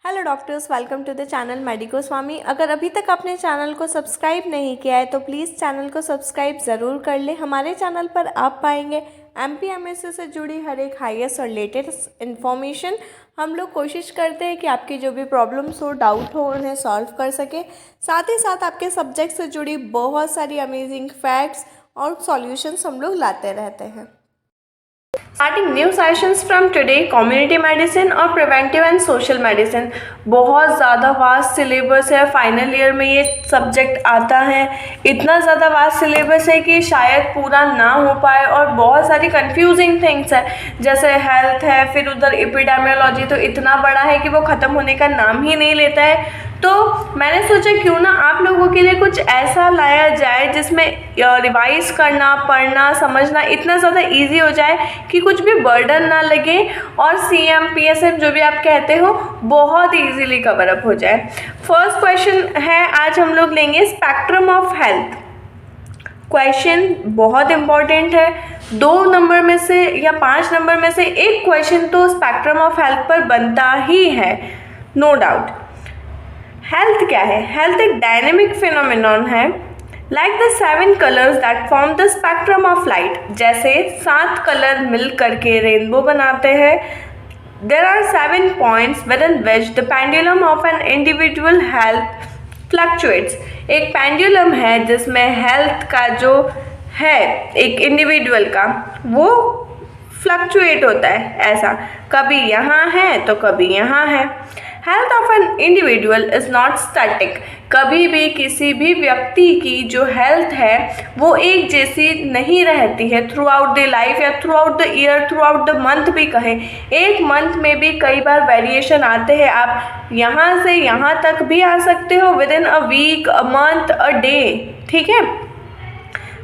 Hello doctors, welcome to the channel medico Swami. अगर अभी तक आपने चैनल को सब्सक्राइब नहीं किया है तो प्लीज़ चैनल को सब्सक्राइब ज़रूर कर लें। हमारे चैनल पर आप पाएंगे एमपीएमएसए से जुड़ी हर एक हाईएस्ट और लेटेस्ट इन्फॉर्मेशन। हम लोग कोशिश करते हैं कि आपकी जो भी प्रॉब्लम्स हो, डाउट हो, उन्हें सॉल्व कर सके। साथ ही साथ आपके सब्जेक्ट से जुड़ी बहुत सारी अमेजिंग फैक्ट्स और सॉल्यूशंस हम लोग लाते रहते हैं। Starting new sessions from today, community medicine और प्रिवेंटिव एंड सोशल मेडिसिन। बहुत ज़्यादा वास्ट सिलेबस है, फाइनल ईयर में ये सब्जेक्ट आता है। इतना ज़्यादा वास्ट सिलेबस है कि शायद पूरा ना हो पाए और बहुत सारी कंफ्यूजिंग थिंग्स है, जैसे हेल्थ है, फिर उधर एपिडेमियोलॉजी तो इतना बड़ा है कि वो ख़त्म होने का नाम ही नहीं लेता है। तो मैंने सोचा क्यों ना आप लोगों के लिए कुछ ऐसा लाया जाए जिसमें रिवाइज करना, पढ़ना, समझना इतना ज़्यादा इजी हो जाए कि कुछ भी बर्डन ना लगे और सीएम पीएसएम जो भी आप कहते हो बहुत इजीली कवर अप हो जाए। फर्स्ट क्वेश्चन है, आज हम लोग लेंगे स्पेक्ट्रम ऑफ हेल्थ। क्वेश्चन बहुत इंपॉर्टेंट है। 2 नंबर में से या 5 नंबर में से एक क्वेश्चन तो स्पेक्ट्रम ऑफ हेल्थ पर बनता ही है, नो डाउट। हेल्थ क्या है? हेल्थ एक डायनेमिक फिनोमिनॉन है, like the 7 colours that form the spectrum of light. जैसे 7 कलर मिल करके रेनबो बनाते हैं। There are 7 points within which the pendulum of an individual health fluctuates। एक पेंडुलम है जिसमें हेल्थ का जो है एक इंडिविजुअल का वो फ्लक्चुएट होता है, ऐसा कभी यहाँ है तो कभी यहाँ है। Health of an individual is not static. कभी भी किसी भी व्यक्ति की जो हेल्थ है वो एक जैसी नहीं रहती है थ्रू आउट द लाइफ या through out the year, through out the month भी कहें। एक मंथ में भी कई बार वेरिएशन आते हैं। आप यहाँ से यहाँ तक भी आ सकते हो within a week, a month, a day, ठीक है।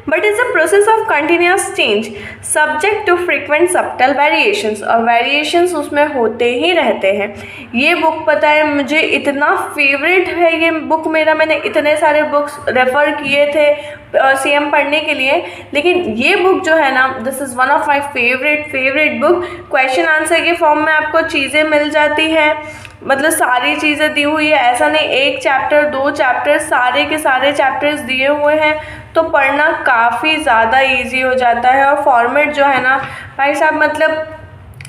But is a process of continuous change subject to frequent subtle variations, और वेरिएशंस उसमें होते ही रहते हैं। ये बुक पता है मुझे इतना फेवरेट है ये बुक मेरा, मैंने इतने सारे बुक्स रेफ़र किए थे सीएम पढ़ने के लिए, लेकिन ये बुक जो है ना, this is one of my favourite book. Question answer के फॉर्म में आपको चीज़ें मिल जाती हैं, मतलब सारी चीज़ें दी हुई है, ऐसा नहीं 1 चैप्टर 2 चैप्टर, सारे के सारे चैप्टर्स दिए हुए हैं। तो पढ़ना काफ़ी ज़्यादा इजी हो जाता है। और फॉर्मेट जो है ना भाई साहब, मतलब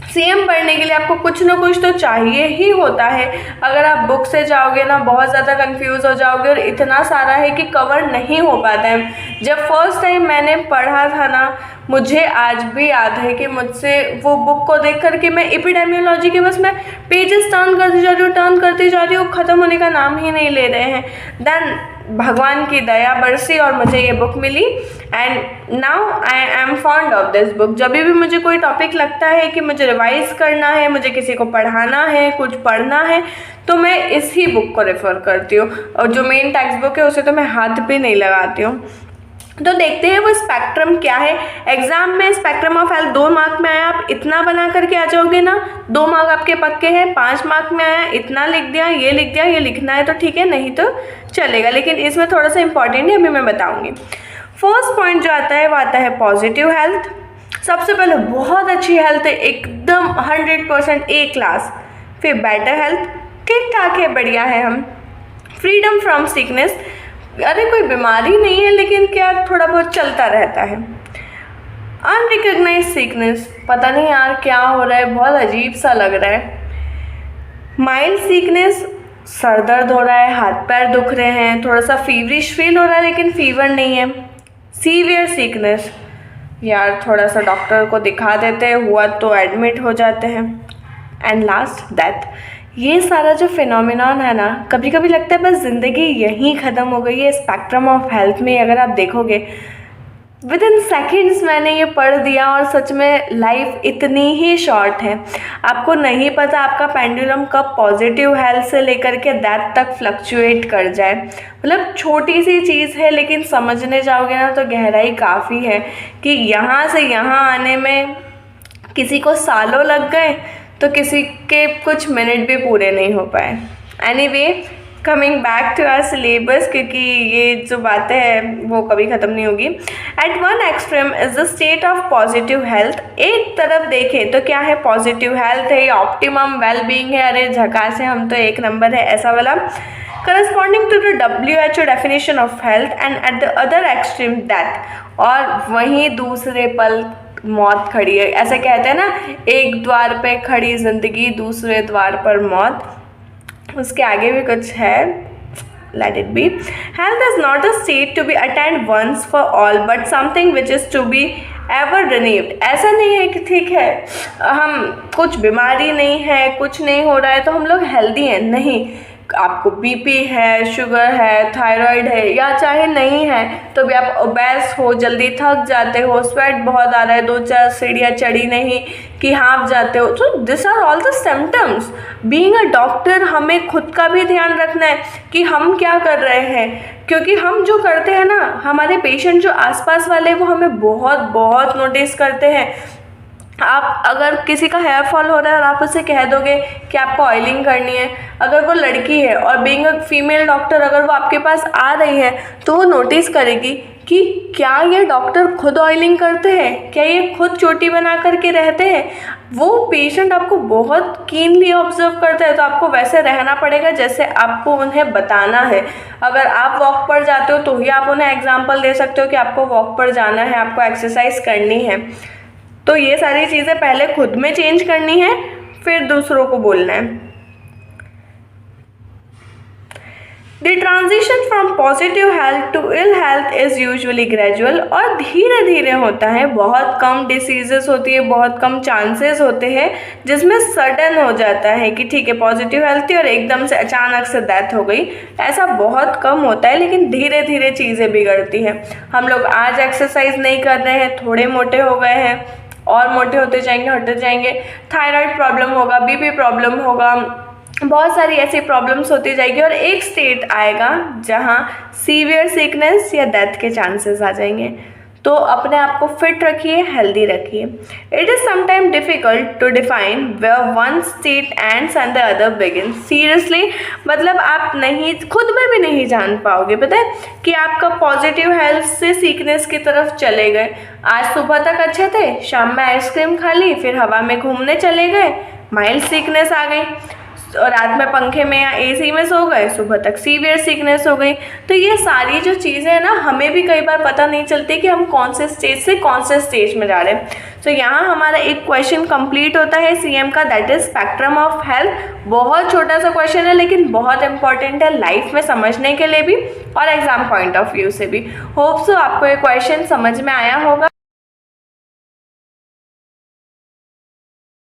सीएम पढ़ने के लिए आपको कुछ ना कुछ तो चाहिए ही होता है। अगर आप बुक से जाओगे ना बहुत ज़्यादा कंफ्यूज हो जाओगे और इतना सारा है कि कवर नहीं हो पाता है। जब फर्स्ट टाइम मैंने पढ़ा था ना, मुझे आज भी याद है कि मुझसे वो बुक को देख करके मैं एपिडेमियोलॉजी के बस मैं पेजेस टर्न करती जा रही हूँ, ख़त्म होने का नाम ही नहीं ले रहे हैं। देन भगवान की दया बरसी और मुझे ये बुक मिली and now I am fond of this book. जब भी मुझे कोई टॉपिक लगता है कि मुझे रिवाइज करना है, मुझे किसी को पढ़ाना है, कुछ पढ़ना है, तो मैं इसी बुक को रेफ़र करती हूँ। और जो मेन टेक्स्ट बुक है उसे तो मैं हाथ भी नहीं लगाती हूँ। तो देखते हैं वो स्पेक्ट्रम क्या है। एग्जाम में स्पेक्ट्रम ऑफ हेल्थ 2 मार्क में आया, आप इतना बना करके आ जाओगे ना, 2 मार्क आपके पक्के हैं। 5 मार्क में आया, इतना लिख दिया, ये लिख दिया, ये लिखना है तो ठीक है, नहीं तो चलेगा, लेकिन इसमें थोड़ा सा इंपॉर्टेंट है, अभी मैं बताऊंगी। फर्स्ट पॉइंट जो आता है वो आता है पॉजिटिव हेल्थ। सबसे पहले बहुत अच्छी हेल्थ है, एकदम 100% ए क्लास। फिर बेटर हेल्थ, ठीक ठाक है, बढ़िया है हम। फ्रीडम फ्रॉम सिकनेस, अरे कोई बीमारी नहीं है लेकिन क्या थोड़ा बहुत चलता रहता है। अनरिकग्नाइज सिकनेस, पता नहीं यार क्या हो रहा है, बहुत अजीब सा लग रहा है। माइल्ड सिकनेस, सर दर्द हो रहा है, हाथ पैर दुख रहे हैं, थोड़ा सा फीवरिश फील हो रहा है लेकिन फीवर नहीं है। सीवियर सिकनेस, यार थोड़ा सा डॉक्टर को दिखा देते हैं, हुआ तो एडमिट हो जाते हैं। And last death. ये सारा जो फिनोमिनॉन है ना, कभी कभी लगता है बस ज़िंदगी यहीं ख़त्म हो गई है। स्पेक्ट्रम ऑफ हेल्थ में अगर आप देखोगे विद इन सेकेंड्स मैंने ये पढ़ दिया, और सच में लाइफ इतनी ही शॉर्ट है। आपको नहीं पता आपका पेंडुलम कब पॉजिटिव हेल्थ से लेकर के डेथ तक फ्लक्चुएट कर जाए। मतलब छोटी सी चीज़ है लेकिन समझने जाओगे ना तो गहराई काफ़ी है कि यहाँ से यहाँ आने में किसी को सालों लग गए तो किसी के कुछ मिनट भी पूरे नहीं हो पाए। Anyway, coming back to our syllabus, क्योंकि ये जो बातें हैं वो कभी ख़त्म नहीं होगी। At one extreme is the state of positive health. एक तरफ देखें तो क्या है, पॉजिटिव हेल्थ है, ऑप्टिमम वेल बीइंग है, अरे झकास है, हम तो एक नंबर है, ऐसा वाला। Corresponding to the WHO definition of health, and at the other extreme death. और वहीं दूसरे पल मौत खड़ी है। ऐसे कहते हैं ना, एक द्वार पे खड़ी जिंदगी, दूसरे द्वार पर मौत। उसके आगे भी कुछ है, let it be. Health is not a state to be attained once for all, but something which is to be ever renewed. ऐसा नहीं है कि ठीक है हम कुछ बीमारी नहीं है, कुछ नहीं हो रहा है तो हम लोग हेल्दी हैं, नहीं। आपको बीपी है, शुगर है, थायराइड है, या चाहे नहीं है तो भी आप ओबेस हो, जल्दी थक जाते हो, स्वेट बहुत आ रहा है, 2-4 सीढ़ियाँ चढ़ी नहीं कि हाँफ जाते हो, तो this are all the symptoms. Being a doctor हमें खुद का भी ध्यान रखना है कि हम क्या कर रहे हैं, क्योंकि हम जो करते हैं ना, हमारे पेशेंट जो आसपास वाले वो हमें बहुत बहुत नोटिस करते हैं। आप अगर किसी का हेयर फॉल हो रहा है और आप उसे कह दोगे कि आपको ऑयलिंग करनी है, अगर वो लड़की है और बीइंग अ फीमेल डॉक्टर अगर वो आपके पास आ रही है तो वो नोटिस करेगी कि क्या ये डॉक्टर खुद ऑयलिंग करते हैं, क्या ये खुद चोटी बना करके रहते हैं। वो पेशेंट आपको बहुत कीनली ऑब्जर्व करता है, तो आपको वैसे रहना पड़ेगा जैसे आपको उन्हें बताना है। अगर आप वॉक पर जाते हो तो ही आप उन्हें एग्जाम्पल दे सकते हो कि आपको वॉक पर जाना है, आपको एक्सरसाइज करनी है। तो ये सारी चीज़ें पहले खुद में चेंज करनी है, फिर दूसरों को बोलना है। The transition from positive health to ill health is usually gradual, और धीरे धीरे होता है। बहुत कम डिसीजेस होती है, बहुत कम चांसेस होते हैं जिसमें सडन हो जाता है कि ठीक है पॉजिटिव हेल्थ थी और एकदम से अचानक से डेथ हो गई, ऐसा बहुत कम होता है। लेकिन धीरे धीरे चीज़ें बिगड़ती हैं। हम लोग आज एक्सरसाइज नहीं कर रहे हैं, थोड़े मोटे हो गए हैं, और मोटे होते जाएंगे, होते जाएंगे, थायराइड प्रॉब्लम होगा, बीपी प्रॉब्लम होगा, बहुत सारी ऐसी प्रॉब्लम्स होती जाएगी, और एक स्टेट आएगा जहाँ सीवियर सिकनेस या डेथ के चांसेस आ जाएंगे। तो अपने आप को फिट रखिए, हेल्दी रखिए। It is sometime difficult to define where one state ends and the other begin. Seriously, मतलब आप नहीं, खुद में भी नहीं जान पाओगे, पता है कि आपका पॉजिटिव हेल्थ से सीकनेस की तरफ चले गए। आज सुबह तक अच्छे थे, शाम में आइसक्रीम खा ली, फिर हवा में घूमने चले गए, माइल्ड सीकनेस आ गई, और रात में पंखे में या एसी में सो गए, सुबह तक सीवियर सिकनेस हो गई। तो ये सारी जो चीज़ें हैं ना, हमें भी कई बार पता नहीं चलती कि हम कौन से स्टेज से कौन से स्टेज में जा रहे हैं। तो यहाँ हमारा एक क्वेश्चन कंप्लीट होता है सीएम का, that is spectrum of health. बहुत छोटा सा क्वेश्चन है लेकिन बहुत इंपॉर्टेंट है लाइफ में समझने के लिए भी और एग्जाम पॉइंट ऑफ व्यू से भी। होप सो आपको ये क्वेश्चन समझ में आया होगा।